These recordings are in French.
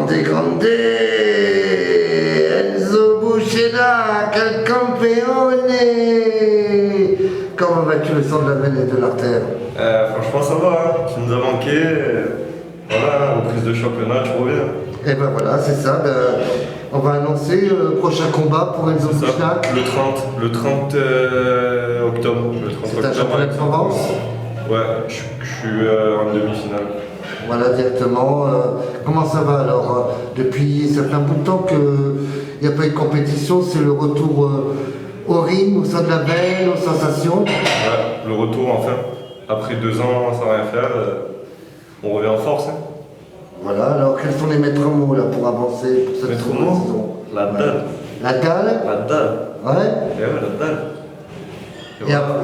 grande, Enzo Bucella, quel campione! Comment vas-tu le sang de la veine et de l'artère? Franchement, ça va, hein. Tu nous as manqué. Voilà, reprise de championnat, tu reviens. Et ben voilà, c'est ça. On va annoncer le prochain combat pour Enzo C'est ça. Bucella. Le 30 octobre. Le 30 C'est un octobre. championnat de Provence. Ouais, je suis en demi-finale. Voilà, directement. Comment ça va alors? Depuis, ça fait un bout de temps qu'il n'y a pas eu de compétition, c'est le retour au ring, au sein de la veine, aux sensations. Ouais, le retour enfin. Après 2 ans sans rien faire, on revient en force. Hein. Voilà, alors quels sont les maîtres mots là pour avancer pour cette Maîtres seconde mots saison? La dalle. La dalle? La dalle. Ouais. Et ouais, la dalle.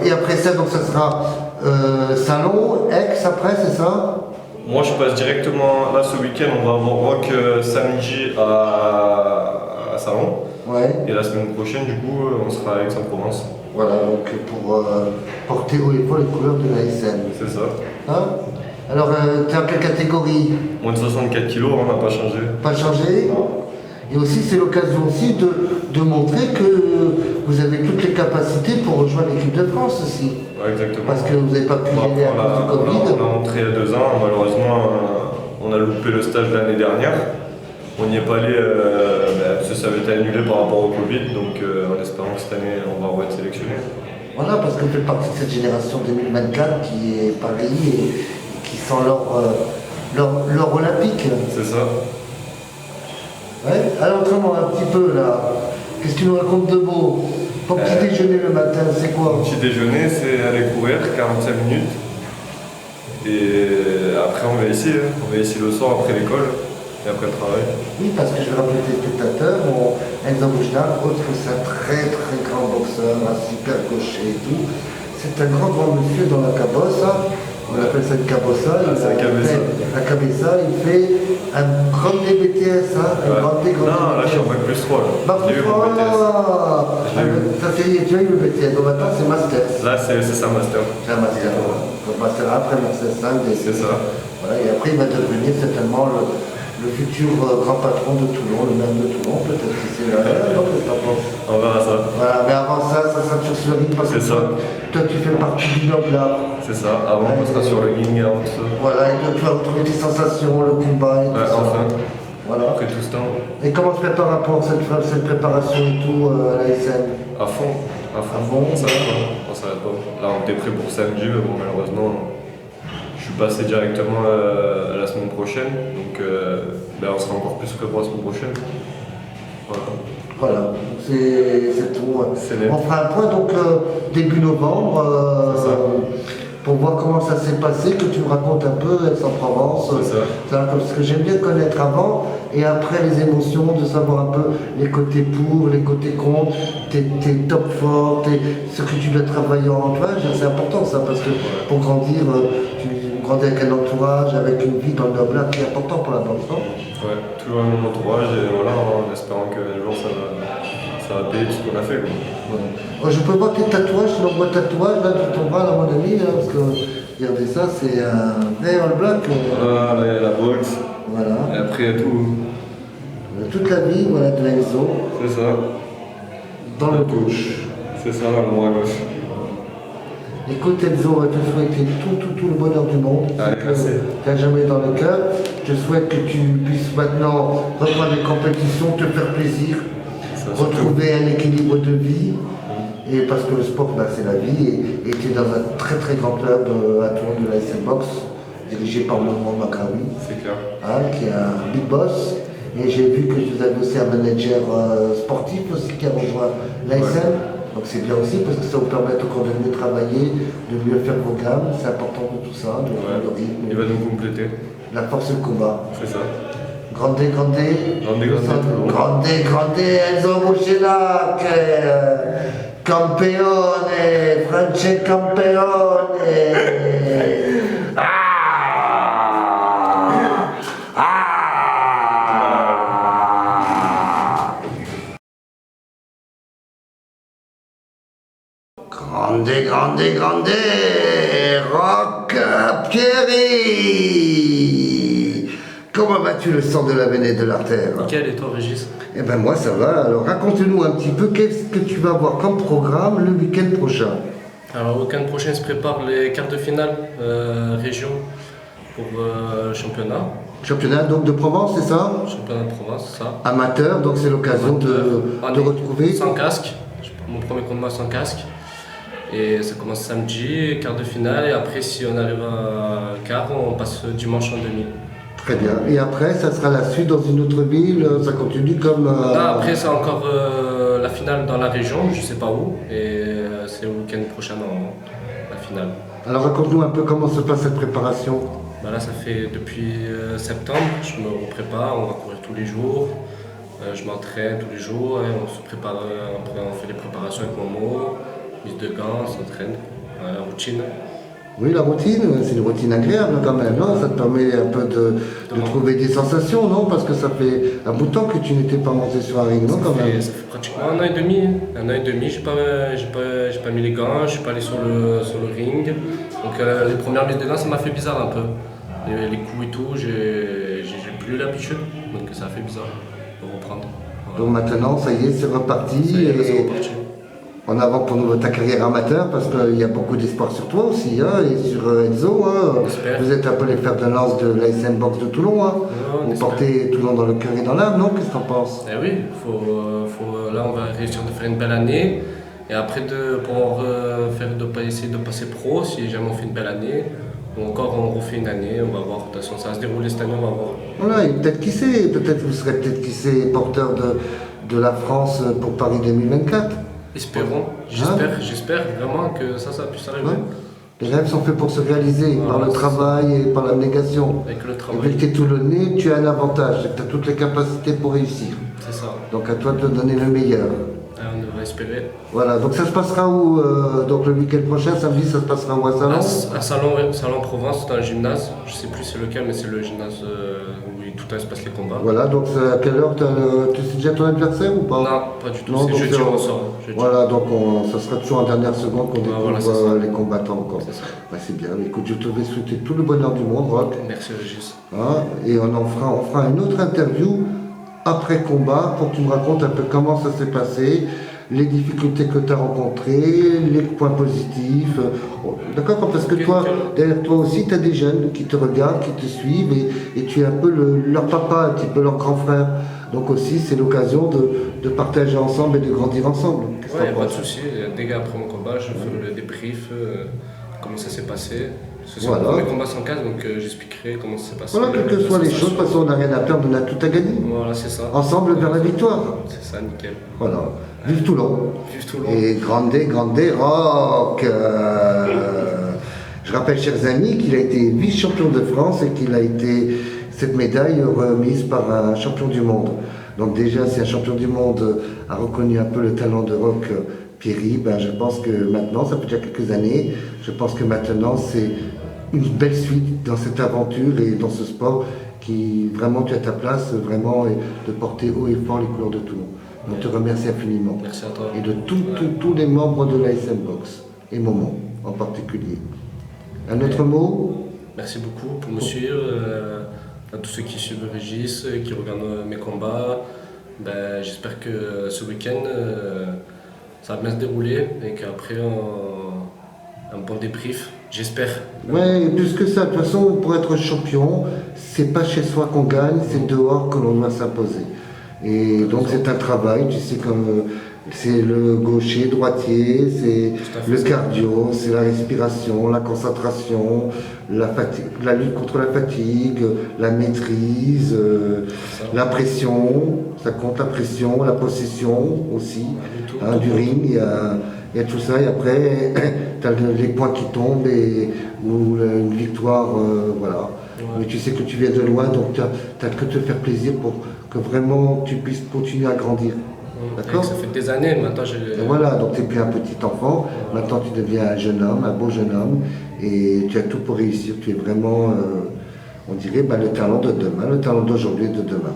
Et après ça, donc ça sera Salon, Aix après, c'est ça? Moi, je passe directement, là, ce week-end, on va avoir rock samedi à Salon. Ouais. Et la semaine prochaine, du coup, on sera à Aix-en-Provence. Voilà, donc pour porter haut et fort les couleurs de la SN. C'est ça. Hein? Alors, t'es en quelle catégorie? Moins de 64 kilos, on n'a pas changé. Pas changé? Non. Et aussi, c'est l'occasion aussi de montrer que vous avez toutes les capacités pour rejoindre l'équipe de France aussi. Ouais, exactement. Parce que vous n'avez pas pu y aller à cause du on Covid. a entré il y a 2 ans, malheureusement, on a loupé le stage l'année dernière. On n'y est pas allé parce que ça avait été annulé par rapport au Covid, donc en espérant que cette année, on va être sélectionné. Voilà, parce que vous faites partie de cette génération 2024 qui est Paris et qui sent l'or olympique. C'est ça. Ouais. Alors, autrement, un petit peu là, qu'est-ce que tu nous racontes de beau? Ton petit déjeuner le matin, c'est quoi? Mon petit déjeuner, c'est aller courir 45 minutes. Et après, on va ici. Hein. On va ici le soir après l'école et après le travail. Oui, parce que je vais rappeler tes spectateurs, Enzo Bucella, autre que c'est un très très grand boxeur, un super gaucher et tout. C'est un grand monsieur dans la cabosse, hein. On appelle ça une cabossa. C'est la cabessa. La cabessa, il fait un grand BTS, hein, un grand Non, là, je suis en bac plus 3. Là. J'ai eu mon BTS. Ça c'est, tu as eu le BTS, donc maintenant c'est Master. Là, c'est ça, master. C'est un Master. Donc Master après Master 5, C'est ça. Voilà, et après il va devenir certainement le futur grand patron de Toulon, le maire de Toulon, peut-être que c'est là. Donc, On verra ça. voilà, mais avant ça sera sur ce ring parce que toi tu fais partie du noble là. C'est ça. Avant, on sera sur le ring out. Voilà, et donc tu vas retrouver tes sensations, le combat et tout ça. Enfin. Voilà. Après tout ce temps. Et comment se prépare pour cette préparation et tout à la SN? À fond. À fond. On s'arrête pas. On s'arrête pas. Là, on était prêt pour samedi, mais bon, malheureusement, je suis passé directement à la semaine prochaine. Donc, on sera encore plus prêt pour la semaine prochaine. Voilà. Voilà, c'est tout. On fera un point donc début novembre pour voir comment ça s'est passé, que tu me racontes un peu Aix-en-Provence. C'est ça. Parce que j'aime bien connaître avant et après les émotions, de savoir un peu les côtés pour, les côtés contre, tes top forts, ce que tu dois travailler en toi. C'est important ça parce que pour grandir, tu grandis avec un entourage, avec une vie dans le noble qui est important pour la boxe. Ouais, toujours avec mon entourage et voilà, en espérant qu'un jour ça va payer tout ce qu'on a fait. Quoi. Ouais. Je peux voir tes tatouages, tu l'envoies tatouage là sur ton bras, là, mon ami, là, parce que regardez ça, c'est un vrai all black. Voilà, la boxe. Voilà. Et après tout. Toute la vie, voilà, de l'Enzo. C'est ça. Dans le gauche. C'est ça, dans le bras gauche. Écoute Enzo, je te souhaite tout le bonheur du monde. Tu n'as jamais dans le cœur. Je souhaite que tu puisses maintenant reprendre les compétitions, te faire plaisir, retrouver un équilibre de vie. Et parce que le sport, c'est la vie. Et tu es dans un très très grand club à Toulon de la SN Box, dirigé par Laurent Macraoui. C'est clair. Qui est un big boss. Et j'ai vu que tu avais aussi un manager sportif aussi qui a rejoint l'ASM. Ouais. Donc c'est bien aussi parce que ça vous permet encore de mieux travailler, de mieux faire vos gammes. C'est important de tout ça, de le rythme. Il va nous compléter. La force et le combat. C'est ça. Grande. Grande. Enzo Bucella, campione, France campione. Grande, Rock Pierry, Comment vas-tu, le sang de la veine et de l'artère? Nickel, et toi Régis? Eh ben moi ça va, alors raconte-nous un petit peu qu'est-ce que tu vas avoir comme programme le week-end prochain. Alors, le week-end prochain se préparent les quarts de finale région pour le championnat. Championnat donc de Provence, c'est ça? Championnat de Provence, c'est ça. Amateur, donc c'est l'occasion de retrouver. Sans casque, mon premier combat sans casque. Et ça commence samedi, quart de finale, et après si on arrive à quart, on passe dimanche en demi. Très bien. Et après, ça sera la suite dans une autre ville, ça continue comme... Là, après, c'est encore la finale dans la région, je sais pas où, et c'est le week-end prochain normalement, la finale. Alors raconte-nous un peu comment se passe cette préparation. Là, ça fait depuis septembre, je me prépare, on va courir tous les jours, je m'entraîne tous les jours, et on se prépare, après on fait les préparations avec Momo, mise de gants, on s'entraîne, la routine. Oui, la routine, c'est une routine agréable quand même, non? Ça te permet un peu de trouver des sensations, non? Parce que ça fait un bout de temps que tu n'étais pas monté sur un ring, non? Ça fait pratiquement un an et demi. Un an et demi, j'ai pas mis les gants, je suis pas allé sur le ring. Donc les premières mises de gants, ça m'a fait bizarre un peu. Les coups et tout, j'ai plus l'habitude, donc ça a fait bizarre de reprendre. Voilà. Donc maintenant, ça y est, c'est reparti. C'est reparti. En avant pour nous ta carrière amateur, parce qu'il y a beaucoup d'espoir sur toi aussi, hein, et sur Enzo. Hein. Vous êtes un peu les fers de lance de l'ASM Box de Toulon. Hein. Vous portez Toulon dans le cœur et dans l'âme, non? Qu'est-ce que t'en penses? Eh oui, là on va réussir de faire une belle année. Et après, pour essayer de passer pro, si jamais on fait une belle année, ou encore on refait une année, on va voir. De toute façon, ça va se dérouler cette année, on va voir. Voilà, et peut-être qui sait, peut-être vous serez qui sait porteur de la France pour Paris 2024. Espérons, j'espère vraiment que ça puisse arriver. Ouais. Les rêves sont faits pour se réaliser par le travail et par l'abnégation. Avec le travail. Et vu que tu es toulonnais, tu as un avantage, tu as toutes les capacités pour réussir. C'est ça. Donc à toi de donner le meilleur. On va espérer. Voilà, donc ça se passera où donc le week-end prochain, samedi, ça se passera où, à Salon? À Salon Provence, dans un gymnase. Je sais plus c'est lequel, mais c'est le gymnase où tout le temps se passe les combats. Voilà, donc à quelle heure tu sais déjà ton adversaire ou pas? Non, pas du tout, Non, c'est jeudi on sort. Voilà, donc ça sera toujours en dernière seconde qu'on découvre les combattants encore. C'est ça. C'est bien, écoute, je te vais souhaiter tout le bonheur du monde, Rock. Merci Régis. Hein, et on fera une autre interview après combat pour que tu me racontes un peu comment ça s'est passé, les difficultés que tu as rencontrées, les points positifs. D'accord? Parce que toi, derrière toi aussi, tu as des jeunes qui te regardent, qui te suivent, et tu es un peu leur papa, un petit peu leur grand frère. Donc aussi, c'est l'occasion de partager ensemble et de grandir ensemble. Ouais, pas de souci. Dès qu'après mon combat, je fais le débrief, comment ça s'est passé. C'est mon premier combat sans casque, donc j'expliquerai comment ça s'est passé. Voilà, quelles que soient les choses, de toute façon, on n'a rien à perdre, on a tout à gagner. Voilà, c'est ça. Ensemble vers la victoire. C'est ça, nickel. Voilà. Vive Toulon. Vive Toulon. Et grande rock. Je rappelle, chers amis, qu'il a été vice-champion de France et qu'il a été cette médaille remise par un champion du monde. Donc déjà, si un champion du monde a reconnu un peu le talent de Rock Pierry, je pense que maintenant, ça fait déjà quelques années, je pense que maintenant c'est une belle suite dans cette aventure et dans ce sport qui vraiment tu as ta place vraiment de porter haut et fort les couleurs de Toulon. Donc je te remercie infiniment. Merci à toi. Et de tous les membres de l'ASM Box et Momo en particulier. Un autre mot? Merci beaucoup pour me suivre, à tous ceux qui suivent Régis, qui regardent mes combats. J'espère que ce week-end, ça va bien se dérouler et qu'après, un bon débrief, j'espère. Ouais, et plus que ça, de toute façon, pour être champion, c'est pas chez soi qu'on gagne, c'est dehors que l'on doit s'imposer. Et donc c'est un travail, tu sais, comme c'est le gaucher, droitier, c'est le cardio, c'est la respiration, la concentration, la fatigue, la lutte contre la fatigue, la maîtrise, la pression, ça compte la pression, la possession aussi, du ring, il y a tout ça, et après tu as les points qui tombent ou une victoire, voilà. Ouais. Mais tu sais que tu viens de loin, donc tu n'as que te faire plaisir pour que vraiment tu puisses continuer à grandir. D'accord? Ça fait des années, maintenant voilà, donc tu n'es plus un petit enfant, maintenant tu deviens un jeune homme, un beau jeune homme, et tu as tout pour réussir. Tu es vraiment, on dirait, le talent de demain, le talent d'aujourd'hui et de demain.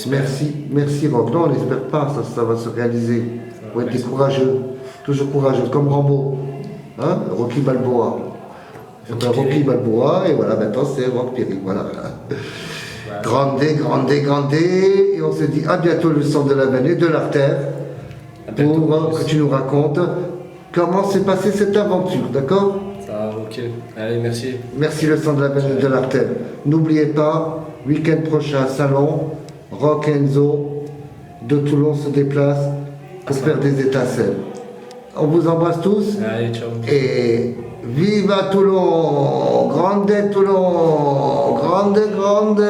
Merci Rock. Non, on n'espère pas, ça va se réaliser. Il faut être courageux, toujours courageux, comme Rambo, hein? Rocky Balboa. Rocky Balboa, et voilà, maintenant c'est Rock Pierry. Voilà. Grande, grande, grande. Et on se dit à bientôt le centre de la Vallée, de l'artère, pour que tu nous racontes comment s'est passée cette aventure, d'accord? Ça, ok. Allez, merci. Merci le centre de la Vallée, de l'artère. N'oubliez pas, week-end prochain, salon, Rock Enzo de Toulon se déplace pour faire des étincelles. On vous embrasse tous. Allez, ciao. Et viva Toulon! Grande Toulon! Grande, grande!